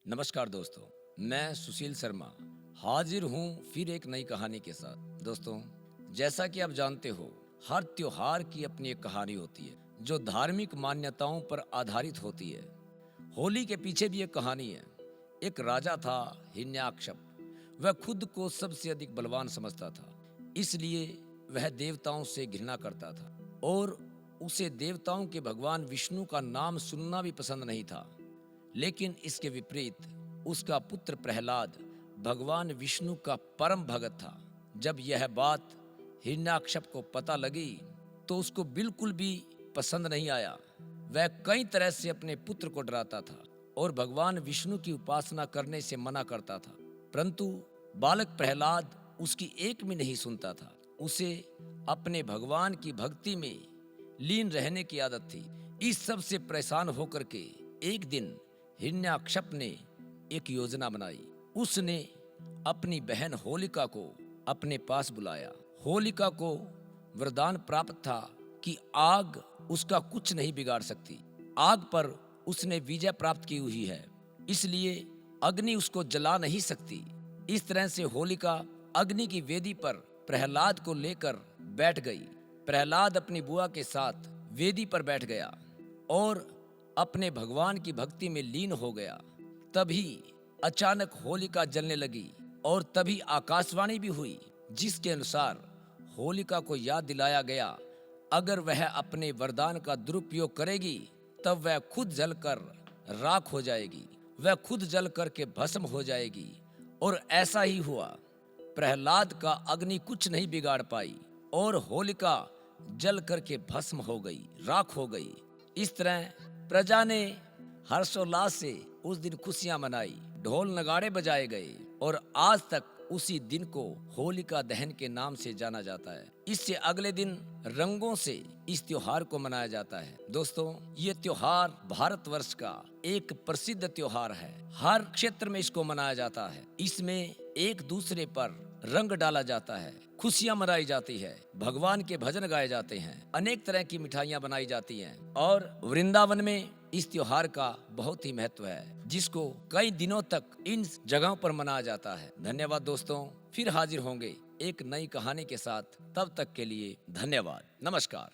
नमस्कार दोस्तों, मैं सुशील शर्मा हाजिर हूँ फिर एक नई कहानी के साथ। दोस्तों, जैसा कि आप जानते हो, हर त्योहार की अपनी एक कहानी होती है जो धार्मिक मान्यताओं पर आधारित होती है। होली के पीछे भी एक कहानी है। एक राजा था हिरण्याकश्यप। वह खुद को सबसे अधिक बलवान समझता था, इसलिए वह देवताओं से घृणा करता था और उसे देवताओं के भगवान विष्णु का नाम सुनना भी पसंद नहीं था। लेकिन इसके विपरीत उसका पुत्र प्रहलाद भगवान विष्णु का परम भगत था। जब यह बात हिरण्याकश्यप को पता लगी तो उसको बिल्कुल भी पसंद नहीं आया। वह कई तरह से अपने पुत्र को डराता था और भगवान विष्णु की उपासना करने से मना करता था, परंतु बालक प्रहलाद उसकी एक भी नहीं सुनता था। उसे अपने भगवान की भक्ति में लीन रहने की आदत थी। इस सब से परेशान होकर के एक दिन हिरण्याकश्यप ने एक योजना बनाई। उसने अपनी बहन होलिका को अपने पास बुलाया। होलिका को वरदान प्राप्त था कि आग उसका कुछ नहीं बिगाड़ सकती। आग पर उसने विजय प्राप्त की हुई है, इसलिए अग्नि उसको जला नहीं सकती। इस तरह से होलिका अग्नि की वेदी पर प्रहलाद को लेकर बैठ गई। प्रहलाद अपनी बुआ के साथ वेदी पर बैठ गया और अपने भगवान की भक्ति में लीन हो गया। तभी अचानक होलिका जलने लगी और तभी आकाशवाणी भी हुई, जिसके अनुसार होलिका को याद दिलाया गया, अगर वह अपने वरदान का दुरुपयोग करेगी तब वह खुद जलकर राख हो जाएगी, वह खुद जल करके भस्म हो जाएगी। और ऐसा ही हुआ। प्रहलाद का अग्नि कुछ नहीं बिगाड़ पाई और होलिका जल करके भस्म हो गई, राख हो गई। इस तरह प्रजा ने हर्षोल्लास से उस दिन खुशियां मनाई, ढोल नगाड़े बजाए गए और आज तक उसी दिन को होलिका दहन के नाम से जाना जाता है। इससे अगले दिन रंगों से इस त्योहार को मनाया जाता है। दोस्तों, ये त्योहार भारतवर्ष का एक प्रसिद्ध त्योहार है। हर क्षेत्र में इसको मनाया जाता है। इसमें एक दूसरे पर रंग डाला जाता है, खुशियां मनाई जाती है, भगवान के भजन गाए जाते हैं, अनेक तरह की मिठाइयां बनाई जाती हैं और वृंदावन में इस त्योहार का बहुत ही महत्व है, जिसको कई दिनों तक इन जगहों पर मनाया जाता है। धन्यवाद दोस्तों, फिर हाजिर होंगे एक नई कहानी के साथ। तब तक के लिए धन्यवाद। नमस्कार।